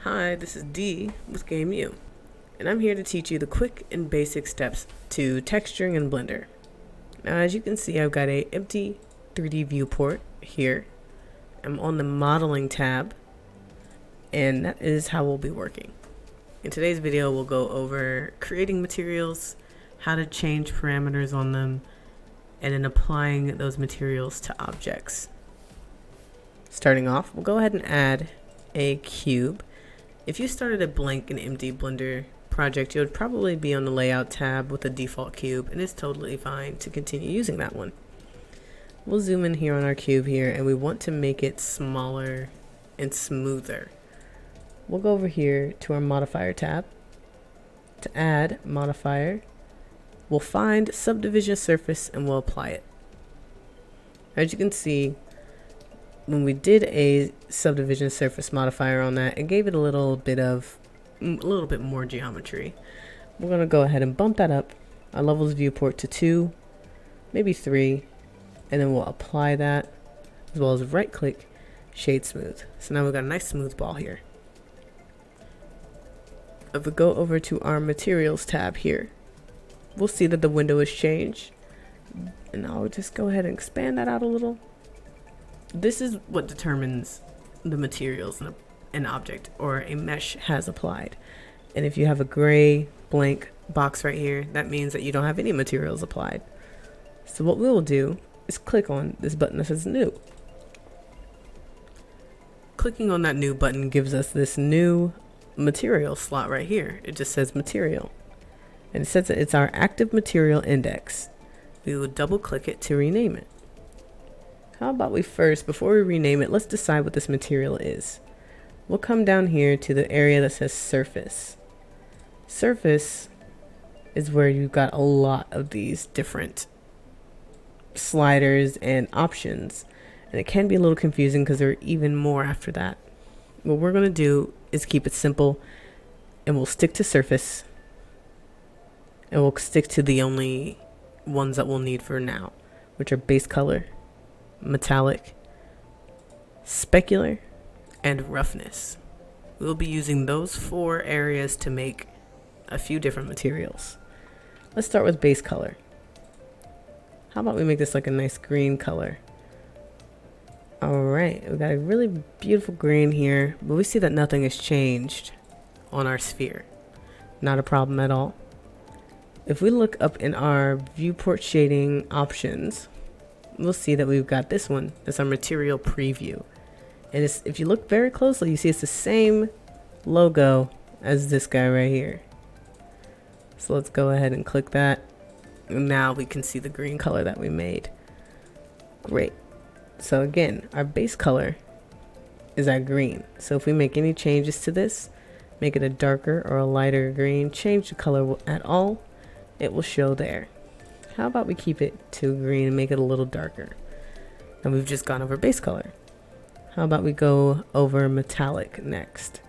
Hi, this is D with Game U, and I'm here to teach you the quick and basic steps to texturing in Blender. Now, as you can see, I've got an empty 3D viewport here. I'm on the Modeling tab, and that is how we'll be working. In today's video, we'll go over creating materials, how to change parameters on them, and then applying those materials to objects. Starting off, we'll go ahead and add a cube. If you started a blank and empty Blender project, you would probably be on the Layout tab with the default cube, and it's totally fine to continue using that one. We'll zoom in here on our cube here, and we want to make it smaller and smoother. We'll go over here to our Modifier tab. To add modifier, we'll find Subdivision Surface and we'll apply it. As you can see, when we did a subdivision surface modifier on that, it gave it a little bit more geometry. We're going to go ahead and bump that up, our levels viewport to 2, maybe 3, and then we'll apply that, as well as right click, shade smooth. So now we've got a nice smooth ball here. If we go over to our materials tab here, we'll see that the window has changed, and I'll just go ahead and expand that out a little. This is what determines the materials an object or a mesh has applied. And if you have a gray blank box right here, that means that you don't have any materials applied. So what we will do is click on this button that says new. Clicking on that new button gives us this new material slot right here. It just says material. And it says that it's our active material index. We will double click it to rename it. How about we first, before we rename it, let's decide what this material is. We'll come down here to the area that says surface. Surface is where you've got a lot of these different sliders and options. And it can be a little confusing because there are even more after that. What we're going to do is keep it simple, and we'll stick to surface. And we'll stick to the only ones that we'll need for now, which are base color, metallic, specular, and roughness. We'll be using those 4 areas to make a few different materials. Let's start with base color. How about we make this like a nice green color? Alright, we've got a really beautiful green here, but we see that nothing has changed on our sphere. Not a problem at all. If we look up in our viewport shading options, we'll see that we've got this one. That's our material preview. And if you look very closely, you see it's the same logo as this guy right here. So let's go ahead and click that. And now we can see the green color that we made. Great. So again, our base color is our green. So if we make any changes to this, make it a darker or a lighter green, change the color at all, it will show there. How about we keep it to green and make it a little darker? And we've just gone over base color. How about we go over metallic next?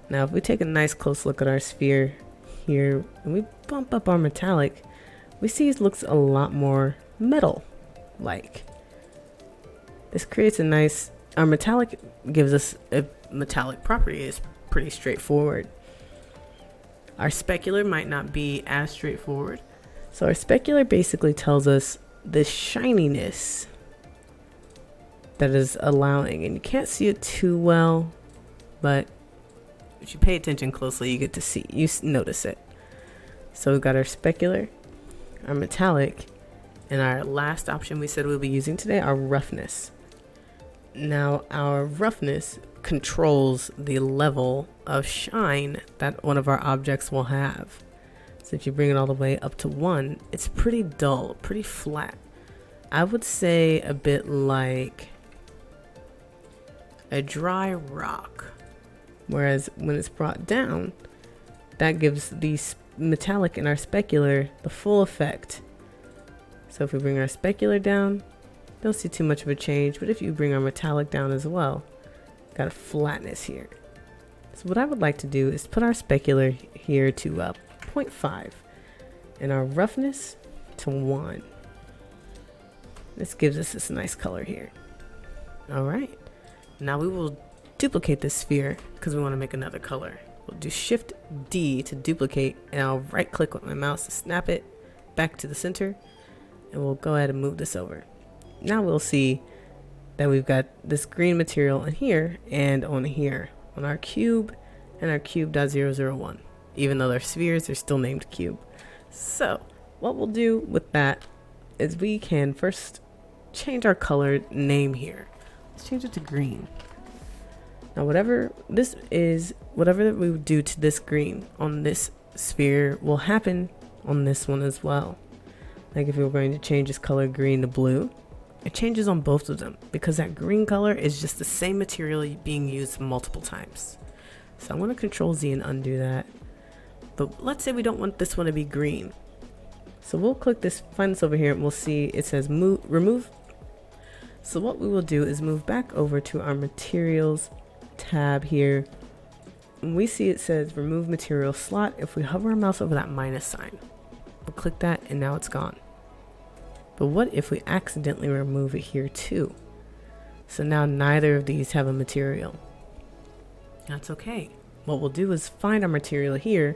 Now if we take a nice close look at our sphere here and we bump up our metallic, we see it looks a lot more metal-like. This creates a nice, our metallic gives us a metallic property. It's pretty straightforward. Our specular might not be as straightforward. So our specular basically tells us the shininess that is allowing, and you can't see it too well, but if you pay attention closely, you get to see, notice it. So we've got our specular, our metallic, and our last option we said we'll be using today, our roughness. Now our roughness controls the level of shine that one of our objects will have. So if you bring it all the way up to 1, it's pretty dull, pretty flat. I would say a bit like a dry rock. Whereas when it's brought down, that gives the metallic and our specular the full effect. So if we bring our specular down, don't see too much of a change, but if you bring our metallic down as well, got a flatness here. So what I would like to do is put our specular here to 0.5 and our roughness to 1. This gives us this nice color here. All right, now we will duplicate this sphere because we want to make another color. We'll do Shift D to duplicate, and I'll right click with my mouse to snap it back to the center, and we'll go ahead and move this over. Now we'll see that we've got this green material in here and on here on our cube and our cube.001. Even though they're spheres, they're still named cube. So what we'll do with that is we can first change our color name here. Let's change it to green. Now whatever that we would do to this green on this sphere will happen on this one as well. Like if we were going to change this color green to blue, it changes on both of them because that green color is just the same material being used multiple times. So I'm going to Control Z and undo that. But let's say we don't want this one to be green. So we'll click this, find this over here, and we'll see it says remove. So what we will do is move back over to our materials tab here. And we see it says remove material slot. If we hover our mouse over that minus sign, we'll click that and now it's gone. But what if we accidentally remove it here too? So now neither of these have a material. That's okay. What we'll do is find our material here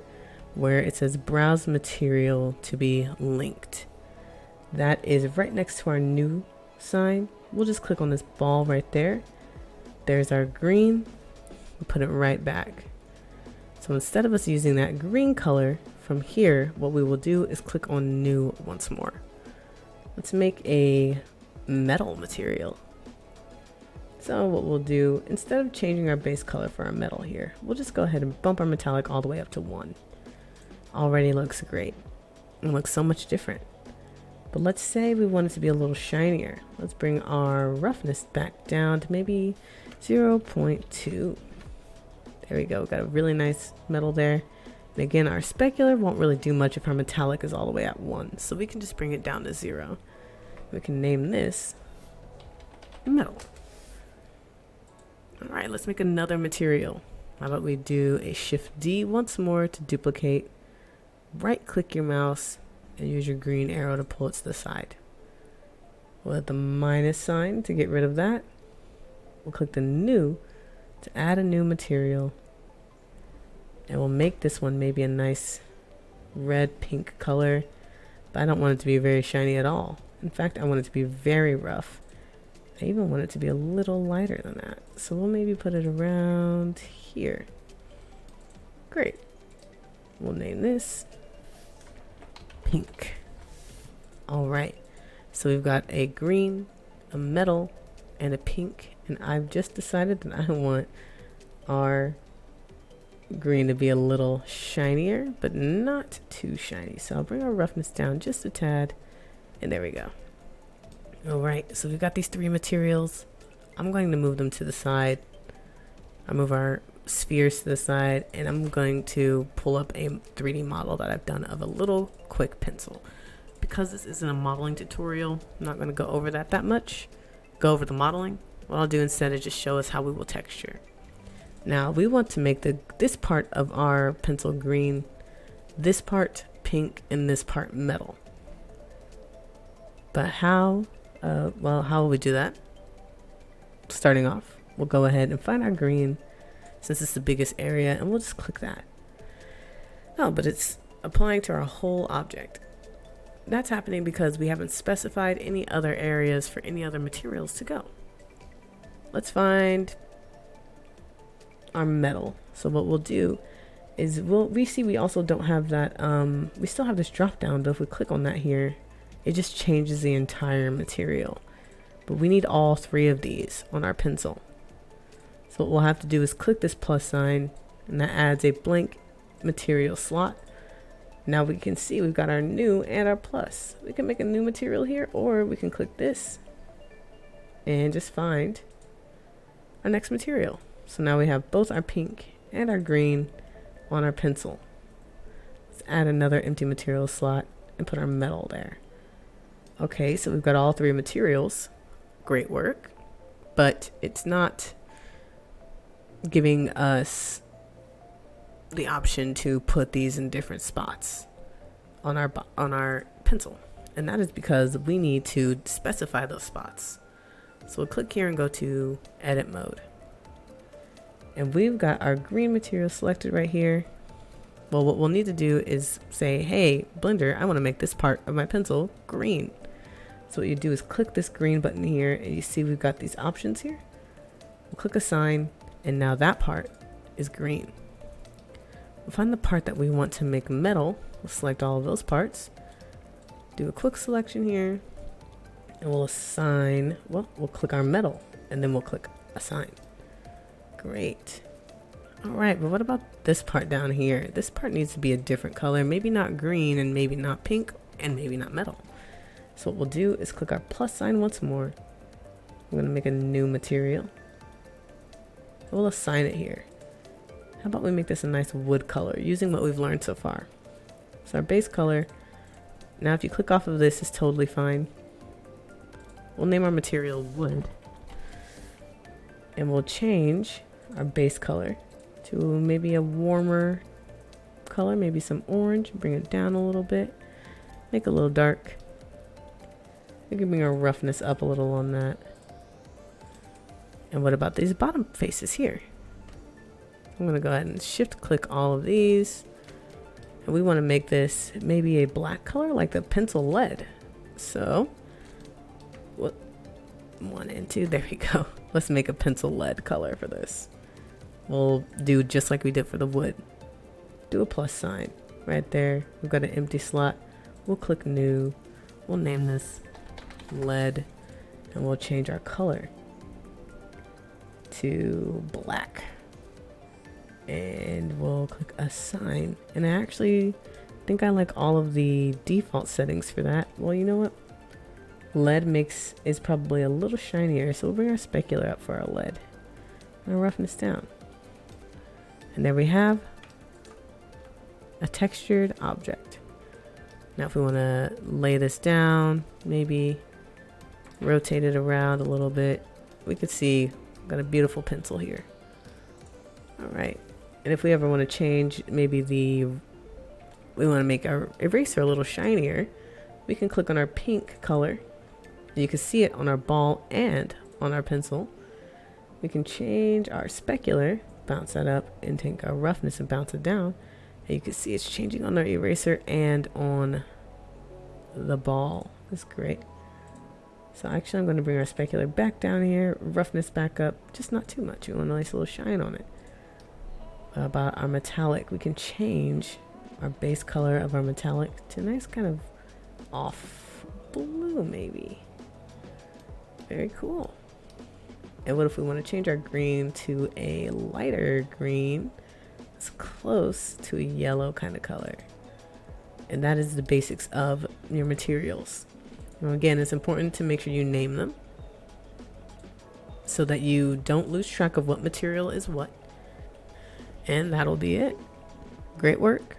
where it says browse material to be linked. That is right next to our new sign. We'll just click on this ball right there. There's our green. We'll put it right back. So instead of us using that green color from here, what we will do is click on new once more. Let's make a metal material. So what we'll do, instead of changing our base color for our metal here, we'll just go ahead and bump our metallic all the way up to 1. Already looks great. It looks so much different. But let's say we want it to be a little shinier. Let's bring our roughness back down to maybe 0.2. There we go. Got a really nice metal there. And again, our specular won't really do much if our metallic is all the way at 1. So we can just bring it down to 0. We can name this metal. All right, let's make another material. How about we do a Shift D once more to duplicate. Right click your mouse and use your green arrow to pull it to the side. We'll hit the minus sign to get rid of that. We'll click the new to add a new material. And we'll make this one maybe a nice red pink color, but I don't want it to be very shiny at all. In fact, I want it to be very rough. I even want it to be a little lighter than that. So we'll maybe put it around here. Great. We'll name this pink. All right. So we've got a green, a metal, and a pink. And I've just decided that I want our green to be a little shinier, but not too shiny. So I'll bring our roughness down just a tad. And there we go. All right, so we've got these 3 materials. I'm going to move them to the side. I move our spheres to the side, and I'm going to pull up a 3D model that I've done of a little quick pencil. Because this isn't a modeling tutorial, I'm not going to go over that much. Go over the modeling. What I'll do instead is just show us how we will texture. Now we want to make this part of our pencil green, this part pink, and this part metal. But how? Well, how will we do that? Starting off, we'll go ahead and find our green, since it's the biggest area, and we'll just click that. Oh, but it's applying to our whole object. That's happening because we haven't specified any other areas for any other materials to go. Let's find our metal. So what we'll do is we also don't have that, we still have this drop down, but if we click on that here, it just changes the entire material. But we need all 3 of these on our pencil. So what we'll have to do is click this plus sign, and that adds a blank material slot. Now we can see we've got our new and our plus. We can make a new material here, or we can click this and just find our next material. So now we have both our pink and our green on our pencil. Let's add another empty material slot and put our metal there. Okay, so we've got all 3 materials. Great work. But it's not giving us the option to put these in different spots on our pencil. And that is because we need to specify those spots. So we'll click here and go to edit mode. And we've got our green material selected right here. Well, what we'll need to do is say, hey, Blender, I want to make this part of my pencil green. So what you do is click this green button here, and you see we've got these options here. We'll click assign, and now that part is green. We'll find the part that we want to make metal. We'll select all of those parts. Do a quick selection here, and we'll assign, well, we'll click our metal, and then we'll click assign. Great. All right, but what about this part down here? This part needs to be a different color, maybe not green, and maybe not pink, and maybe not metal. So what we'll do is click our plus sign once more. I'm gonna make a new material. We'll assign it here. How about we make this a nice wood color using what we've learned so far? So our base color, now if you click off of this, is totally fine. We'll name our material wood. And we'll change our base color to maybe a warmer color, maybe some orange, bring it down a little bit, make it a little dark. We can bring our roughness up a little on that. And what about these bottom faces here? I'm gonna go ahead and shift click all of these. And we wanna make this maybe a black color like the pencil lead. So, what, 1 and 2, there we go. Let's make a pencil lead color for this. We'll do just like we did for the wood. Do a plus sign right there. We've got an empty slot. We'll click new. We'll name this lead, and we'll change our color to black. And we'll click assign. And I actually think I like all of the default settings for that. Well, you know what? Lead is probably a little shinier, so we'll bring our specular up for our lead. And our roughness down. And there we have a textured object. Now if we want to lay this down, maybe rotate it around a little bit, we could see we've got a beautiful pencil here. All right. And if we ever want to change, maybe we want to make our eraser a little shinier, we can click on our pink color. You can see it on our ball and on our pencil. We can change our specular, bounce that up, and take our roughness and bounce it down. And you can see it's changing on our eraser and on the ball. That's great. So actually I'm going to bring our specular back down here, roughness back up, just not too much. We want a nice little shine on it. About our metallic, we can change our base color of our metallic to a nice kind of off blue maybe. Very cool. And what if we want to change our green to a lighter green? It's close to a yellow kind of color. And that is the basics of your materials. Now again, it's important to make sure you name them so that you don't lose track of what material is what. And that'll be it. Great work.